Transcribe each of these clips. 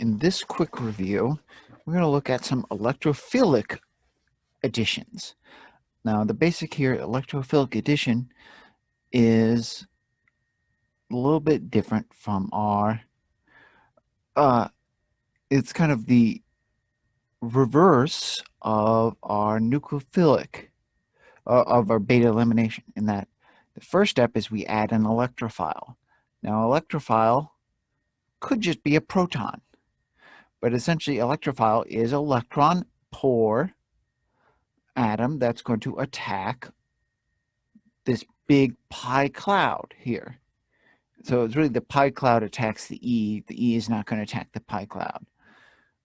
in this quick review, we're going to look at some electrophilic additions. Now, the basic here, electrophilic addition, is a little bit different from our, it's kind of the reverse of our nucleophilic, of our beta elimination, in that the first step is we add an electrophile. Now, electrophile could just be a proton, but essentially electrophile is electron poor atom that's going to attack this big pi cloud here. So it's really the pi cloud attacks the E. The E is not going to attack the pi cloud.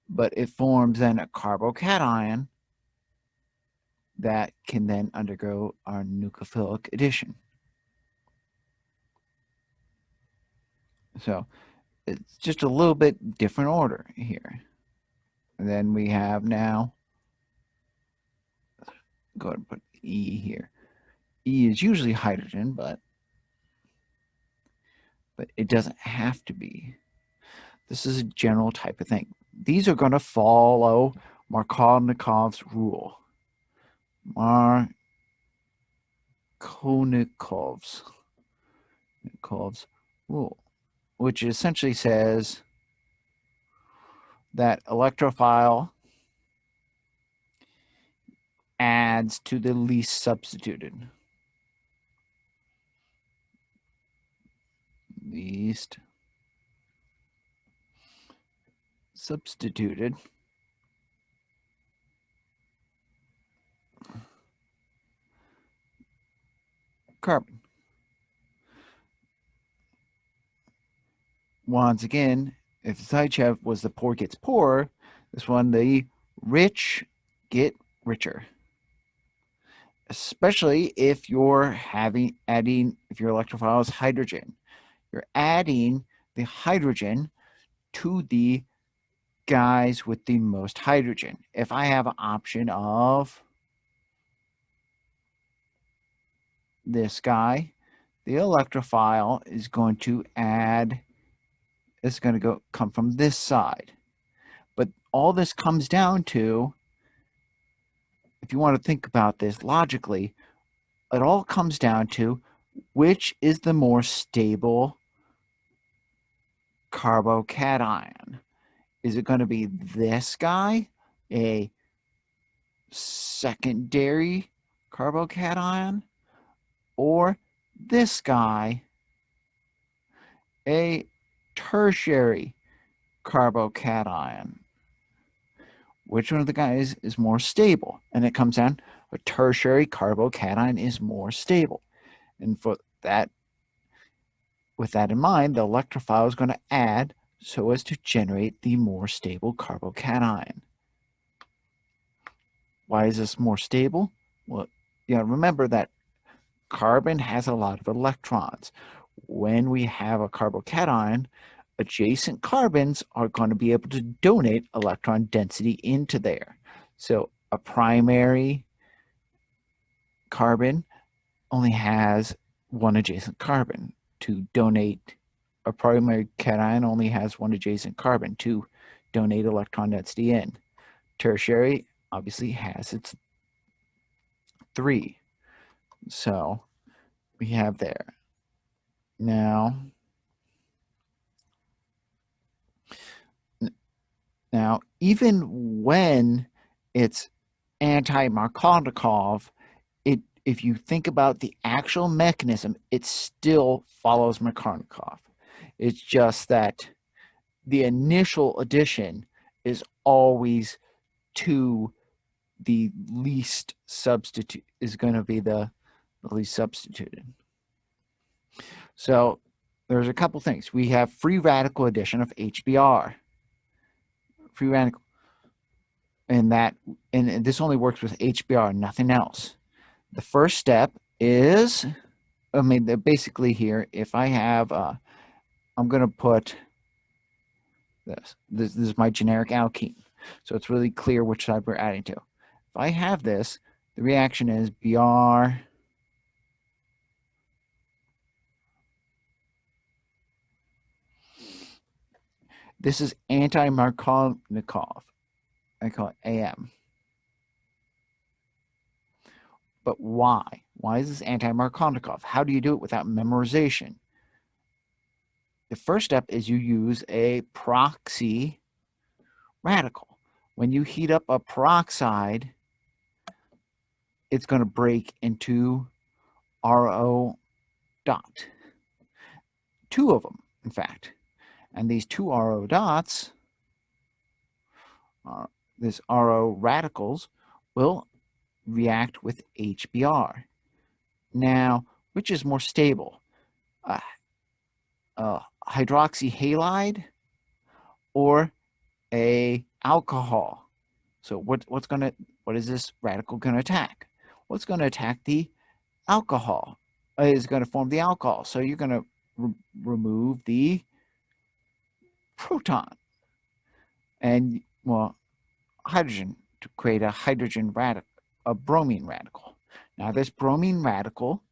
But it forms then a carbocation that can then undergo our nucleophilic addition. So it's just a little bit different order here. And then we have now, go ahead and put E here. E is usually hydrogen, but it doesn't have to be. This is a general type of thing. These are going to follow Markovnikov's rule. Markovnikov's rule, which essentially says that electrophile adds to the least substituted. Least substituted carbon. Once again, if the side shaft was the poor gets poorer, this one, the rich get richer. Especially if you're if your electrophile is hydrogen. You're adding the hydrogen to the guys with the most hydrogen. If I have an option of this guy, the electrophile is going to add, it's going to come from this side. But all this comes down to, if you want to think about this logically, it all comes down to which is the more stable carbocation. Is it going to be this guy, a secondary carbocation, or this guy, a tertiary carbocation? Which one of the guys is more stable? And it comes down, a tertiary carbocation is more stable. And for that, with that in mind, the electrophile is going to add so as to generate the more stable carbocation. Why is this more stable? Well, remember that carbon has a lot of electrons. When we have a carbocation, adjacent carbons are going to be able to donate electron density into there. So a primary carbon only has one adjacent carbon to donate. A primary cation only has one adjacent carbon to donate electron density in. Tertiary obviously has its 3. So we have there. Now, even when it's AntiMarkovnikov, if you think about the actual mechanism, it still follows Markovnikov. It's just that the initial addition is always to the least substitute, is going to be the least substituted. So there's a couple things. We have free radical addition of HBr. Free radical. And this only works with HBr, nothing else. The first step is, basically here, if I have, I'm going to put this. This is my generic alkene. So it's really clear which side we're adding to. If I have this, the reaction is Br This is AntiMarkovnikov. I call it AM. But why? Why is this AntiMarkovnikov? How do you do it without memorization? The first step is you use a proxy radical. When you heat up a peroxide, it's going to break into RO dot. Two of them, in fact. And these two RO dots, this RO radicals, will react with HBr. Now, which is more stable? Hydroxyhalide or a alcohol? So what is this radical going to attack? Well, it's going to attack the alcohol. It's going to form the alcohol. So you're going to remove the proton and, well, hydrogen to create a hydrogen radical, a bromine radical. Now this bromine radical,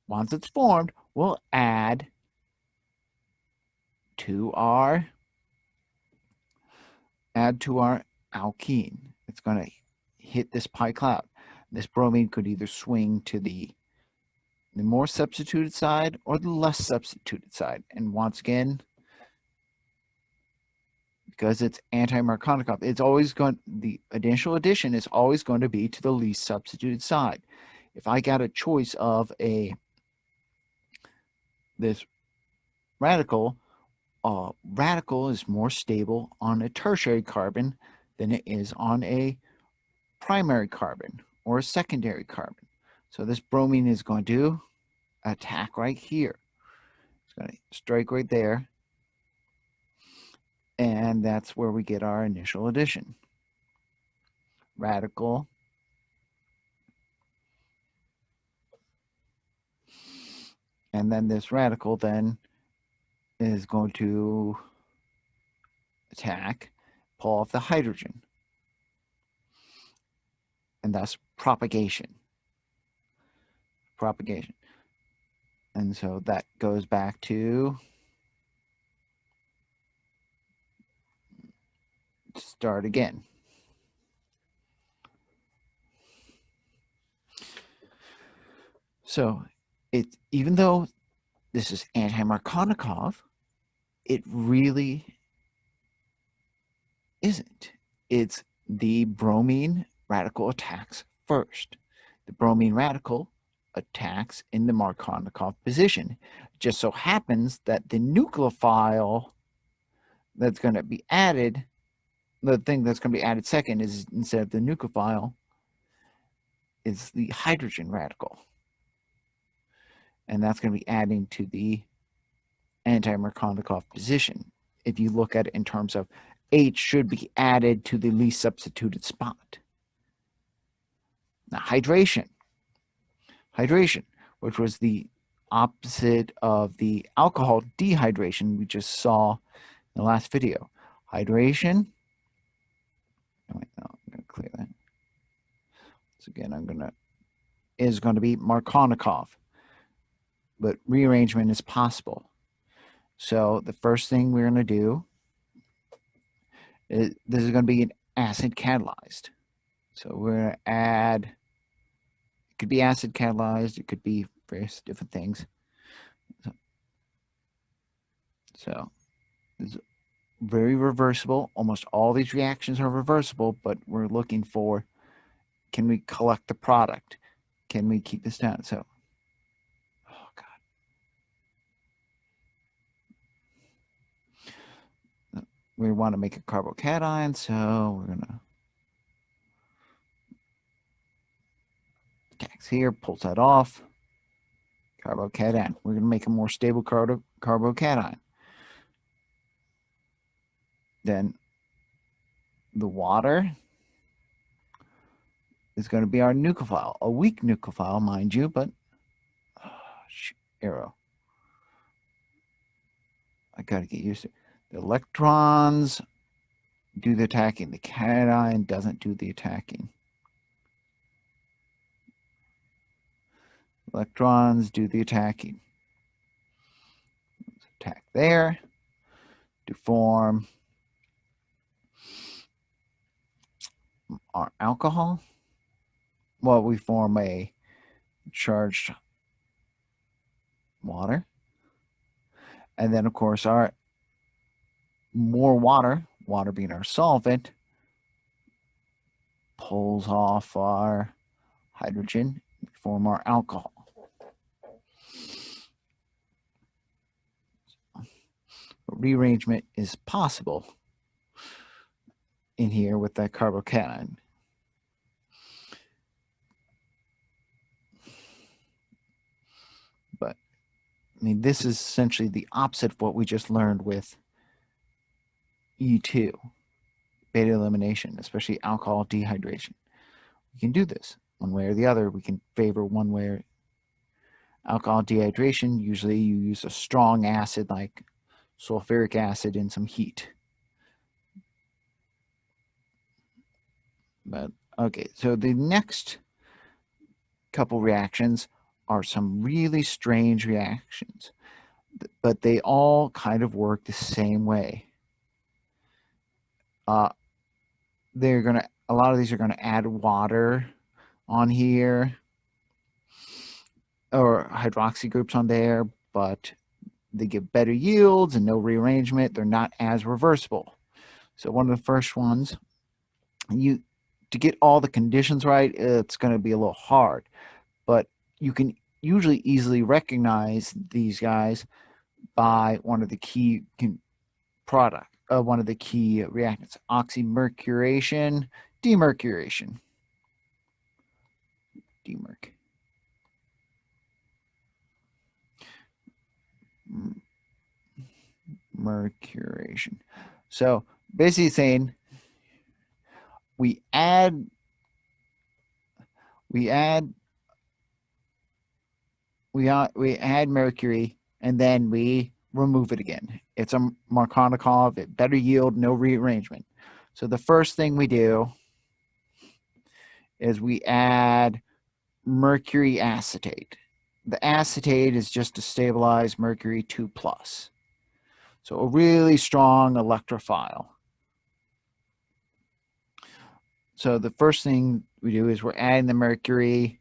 once it's formed, will add to our alkene. It's going to hit this pi cloud. This bromine could either swing to the more substituted side or the less substituted side. And once again, because it's AntiMarkovnikov, it's always going, the initial addition is always going to be to the least substituted side. If I got a choice of this radical, radical is more stable on a tertiary carbon than it is on a primary carbon or a secondary carbon. So this bromine is going to attack right here. It's going to strike right there. And that's where we get our initial addition. Radical. And then this radical then is going to attack, pull off the hydrogen. And thus propagation. Propagation. And so that goes back to start again. So even though this is AntiMarkovnikov, it really isn't. It's the bromine radical attacks first. The bromine radical attacks in the Markovnikov position. It just so happens that the nucleophile that's going to be added, the thing that's going to be added second is, instead of the nucleophile, is the hydrogen radical. And that's going to be adding to the AntiMarkovnikov position. If you look at it in terms of H should be added to the least substituted spot. Now, hydration, which was the opposite of the alcohol dehydration we just saw in the last video. Hydration, I'm going to clear that. So again, is going to be Markovnikov, but rearrangement is possible. So the first thing we're going to do is, this is going to be an acid catalyzed. So we're going to add, it could be acid catalyzed, it could be various different things. So it's very reversible. Almost all these reactions are reversible, but we're looking for, can we collect the product? Can we keep this down? So, oh God. We want to make a carbocation, so we're going to tax here, pulls that off. Carbocation. We're going to make a more stable carbocation. Then the water is going to be our nucleophile. A weak nucleophile, mind you, but arrow. I got to get used to it. The electrons do the attacking. The cation doesn't do the attacking. Electrons do the attacking. Let's attack there to form our alcohol. Well, we form a charged water. And then, of course, our more water being our solvent, pulls off our hydrogen, form our alcohol. Rearrangement is possible in here with that carbocation. But I mean, this is essentially the opposite of what we just learned with E2, beta elimination, especially alcohol dehydration. We can do this one way or the other. We can favor one way or alcohol dehydration. Usually you use a strong acid like sulfuric acid and some heat. But okay, so the next couple reactions are some really strange reactions, but they all kind of work the same way. A lot of these are gonna add water on here or hydroxy groups on there, but they give better yields and no rearrangement. They're not as reversible. So one of the first ones, to get all the conditions right, it's going to be a little hard, but you can usually easily recognize these guys by one of the key one of the key reactants: oxymercuration, demercuration. Mercuration. So basically saying we add mercury and then we remove it again. It's a Markovnikov, better yield, no rearrangement. So the first thing we do is we add mercury acetate. The acetate is just to stabilize mercury 2+. So a really strong electrophile. So the first thing we do is we're adding the mercury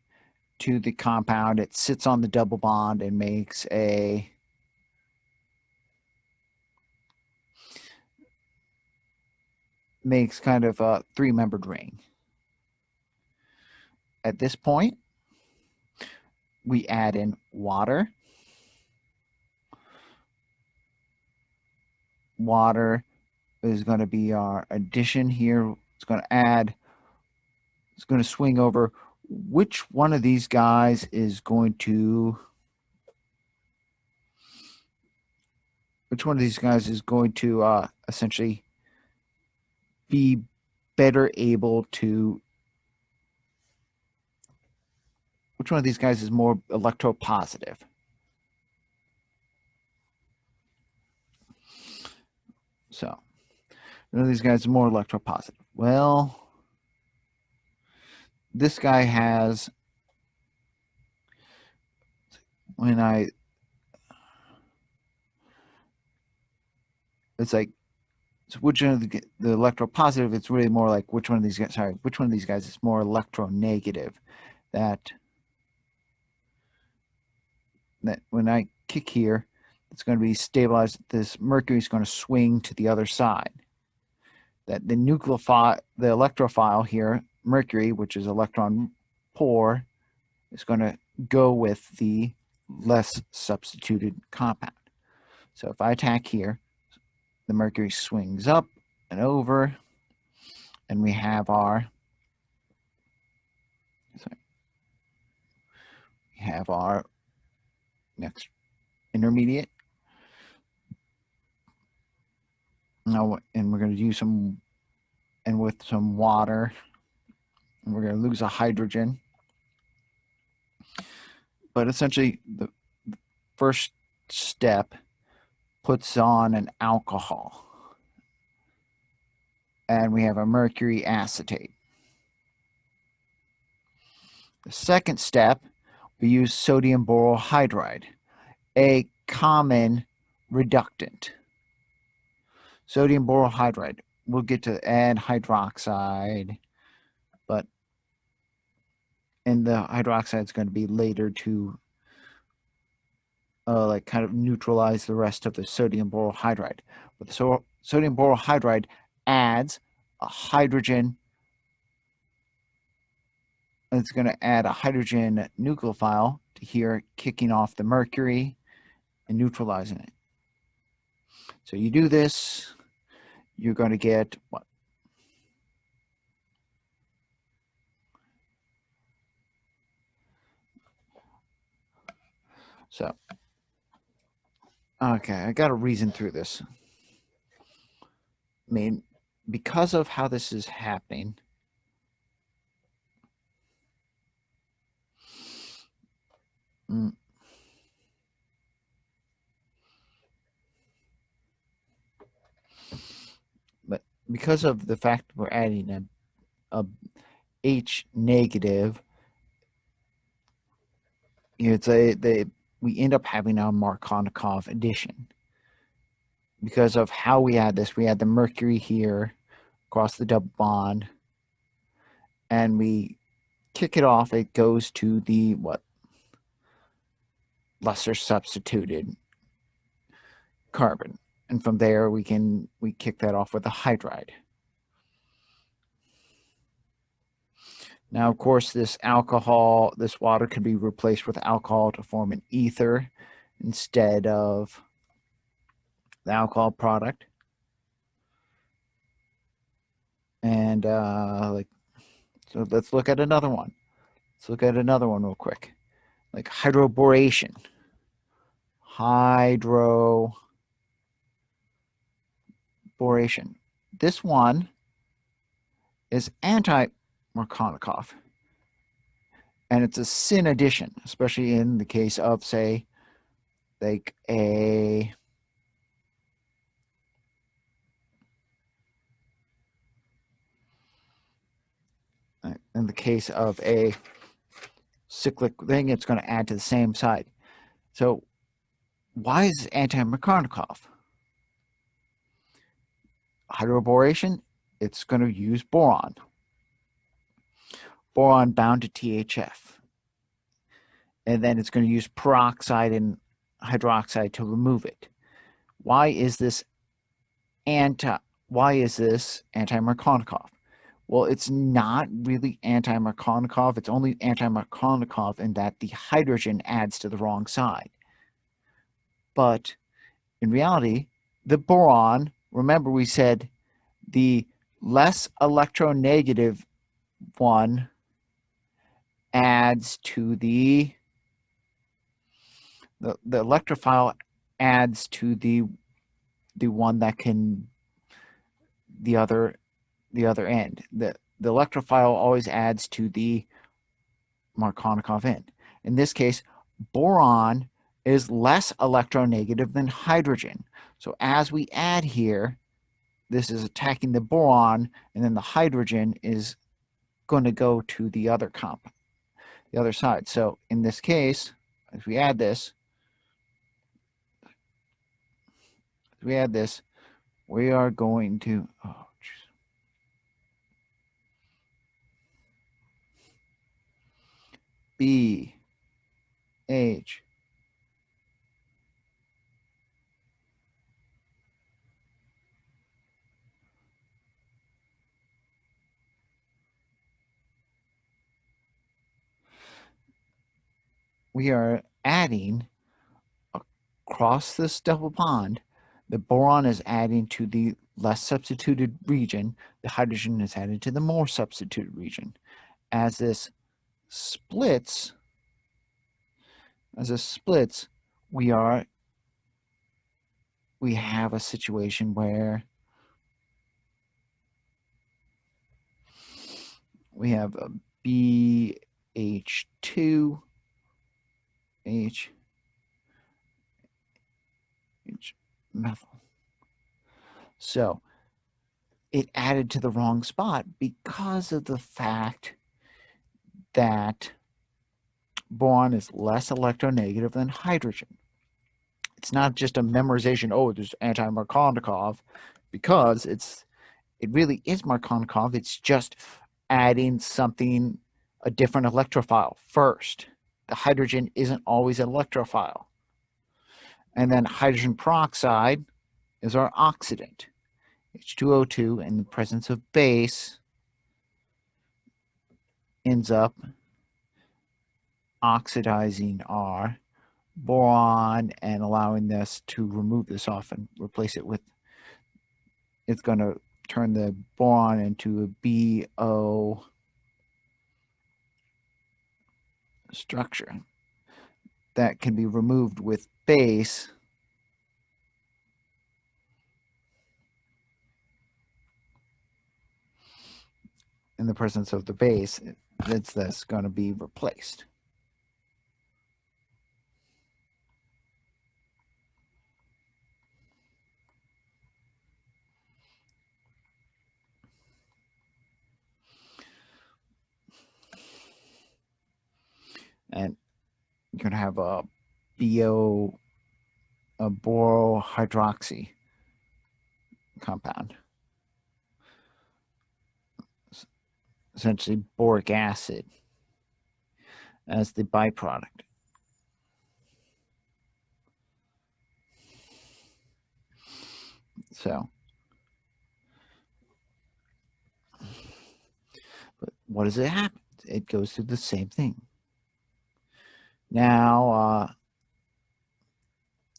to the compound. It sits on the double bond and makes kind of a three-membered ring. At this point, we add in water. Water is going to be our addition here. It's going to swing over which one of these guys is going to essentially be better able to, which one of these guys is more electropositive. So one of these guys is more electropositive. Well, this guy has, it's like, so which one of the electropositive, it's really more like which one of these guys is more electronegative. That when I kick here, it's going to be stabilized. This mercury is going to swing to the other side. That the electrophile here, mercury, which is electron poor, is going to go with the less substituted compound. So if I attack here, the mercury swings up and over, and we have our next intermediate. Now, and we're going to use with some water, and we're going to lose a hydrogen. But essentially, the first step puts on an alcohol, and we have a mercury acetate. The second step, we use sodium borohydride, a common reductant. Sodium borohydride, we'll get to add hydroxide. and the hydroxide is going to be later to like kind of neutralize the rest of the sodium borohydride. But the sodium borohydride adds a hydrogen. It's going to add a hydrogen nucleophile to here, kicking off the mercury and neutralizing it. So you do this, you're going to get what? So, okay, I got to reason through this. I mean, because of how this is happening, but because of the fact we're adding a H negative, it's we end up having a Markovnikov addition. Because of how we add this, we add the mercury here across the double bond, and we kick it off. It goes to the what? Lesser substituted carbon, and from there we kick that off with a hydride. Now, of course, this water could be replaced with alcohol to form an ether instead of the alcohol product. And so let's look at another one. Let's look at another one real quick, like hydroboration. This one is AntiMarkovnikov, and it's a syn addition, especially in the case of, say, like in the case of a cyclic thing, it's going to add to the same side. So why is AntiMarkovnikov? Hydroboration, it's going to use boron. Boron bound to THF. And then it's going to use peroxide and hydroxide to remove it. Why is this AntiMarkovnikov? Well, it's not really AntiMarkovnikov. It's only AntiMarkovnikov in that the hydrogen adds to the wrong side. But in reality, the boron, remember we said the less electronegative one adds to the electrophile adds to the one that can the other end. The electrophile always adds to the Markovnikov end. In this case, boron is less electronegative than hydrogen. So as we add here, this is attacking the boron, and then the hydrogen is going to go to the other side. So in this case, as we add this, we are going to B H we are adding across this double bond. The boron is adding to the less substituted region. The hydrogen is added to the more substituted region. As this splits, we have a situation where we have a BH2 H methyl. So it added to the wrong spot because of the fact that boron is less electronegative than hydrogen. It's not just a memorization, oh, there's AntiMarkovnikov, because it really is Markovnikov. It's just adding something, a different electrophile first. The hydrogen isn't always an electrophile. And then hydrogen peroxide is our oxidant. H2O2 in the presence of base ends up oxidizing our boron and allowing this to remove this off and replace it with, it's going to turn the boron into a BO structure that can be removed with base in the presence of the base. It's this going to be replaced. And you're going to have a borohydroxy compound, essentially boric acid, as the byproduct. So, but what does it happen? It goes through the same thing. Now,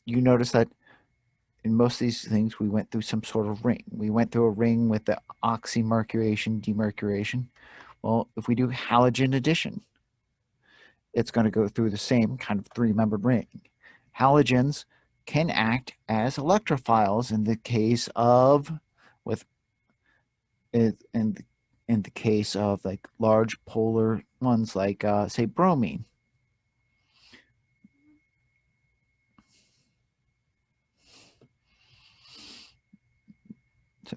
you notice that in most of these things, we went through some sort of ring. We went through a ring with the oxymercuration, demercuration. Well, if we do halogen addition, it's going to go through the same kind of three-membered ring. Halogens can act as electrophiles in the case of, in the case of like large polar ones like say bromine. So,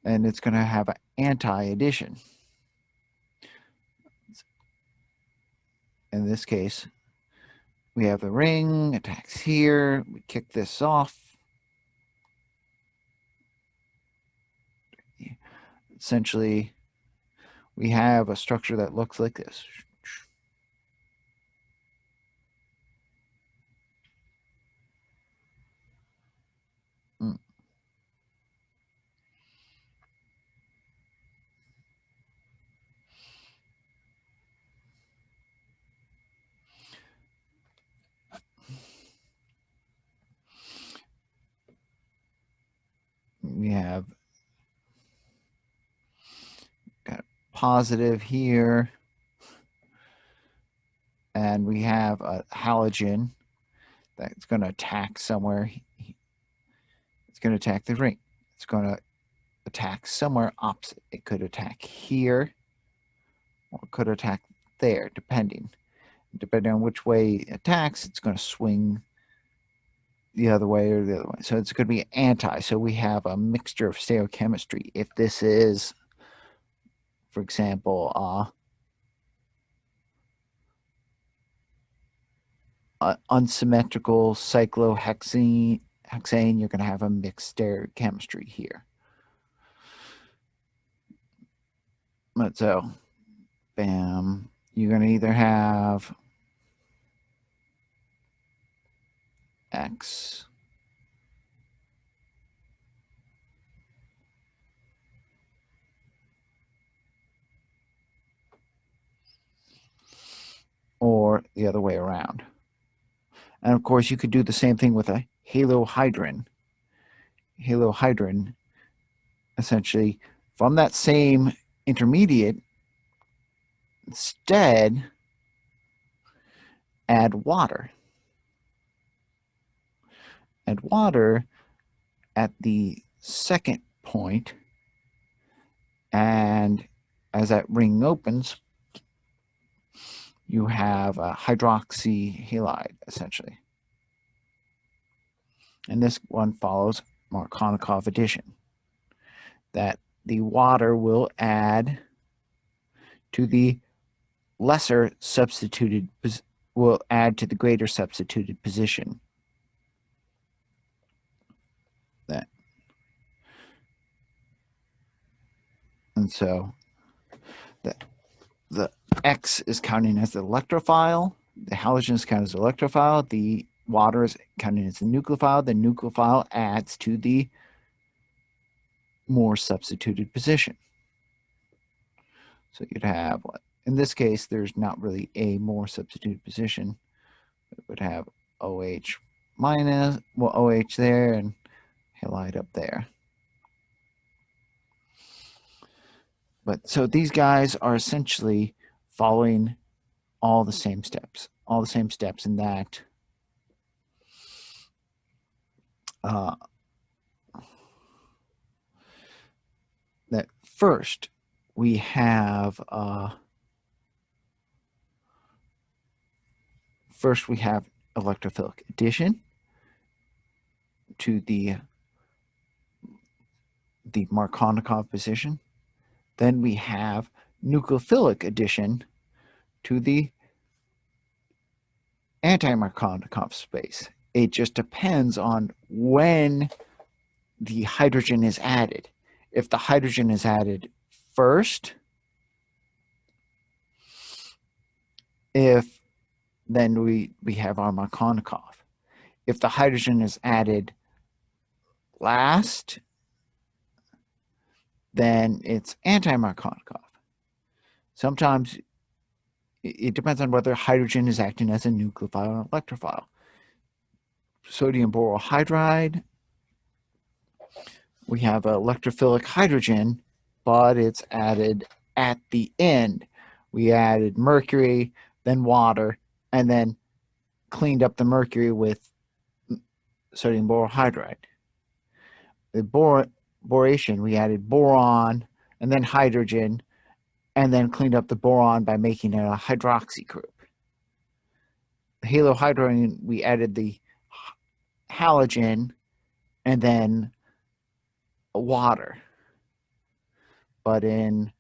and it's going to have an anti-addition. In this case, we have the ring, attacks here, we kick this off. Essentially, we have a structure that looks like this. We have got positive here, and we have a halogen that's going to attack somewhere. It's going to attack the ring. It's going to attack somewhere opposite. It could attack here, or it could attack there, depending on which way it attacks. It's going to swing the other way or the other way. So it's going to be anti. So we have a mixture of stereochemistry. If this is, for example, unsymmetrical cyclohexane, you're going to have a mixed stereochemistry here. So, bam, you're going to either have X or the other way around. And of course, you could do the same thing with a halohydrin. Halohydrin, essentially, from that same intermediate, instead, add water. Add water at the second point, and as that ring opens, you have a hydroxy halide, essentially. And this one follows Markovnikov addition, that the water will add to the lesser substituted, will add to the greater substituted position. That. And so, that the X is counting as the electrophile, the halogen is counted as the electrophile, the water is counting as the nucleophile. The nucleophile adds to the more substituted position. So you'd have, in this case, there's not really a more substituted position. It would have OH minus, well, OH there and halide up there. But so these guys are essentially following all the same steps in that that first we have electrophilic addition to the Markovnikov position. Then we have nucleophilic addition to the AntiMarkovnikov space. It just depends on when the hydrogen is added. If the hydrogen is added first, then we have our Markovnikov. If the hydrogen is added last, then it's AntiMarkovnikov. Sometimes it depends on whether hydrogen is acting as a nucleophile or electrophile. Sodium borohydride, we have electrophilic hydrogen, but it's added at the end. We added mercury, then water, and then cleaned up the mercury with sodium borohydride. The boration, we added boron and then hydrogen, and then cleaned up the boron by making it a hydroxy group. The halohydrogen, we added the halogen and then water. But in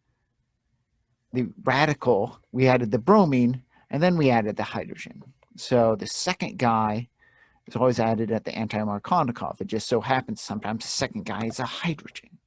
the radical, we added the bromine and then we added the hydrogen. So the second guy is always added at the AntiMarkovnikov. It just so happens sometimes the second guy is a hydrogen.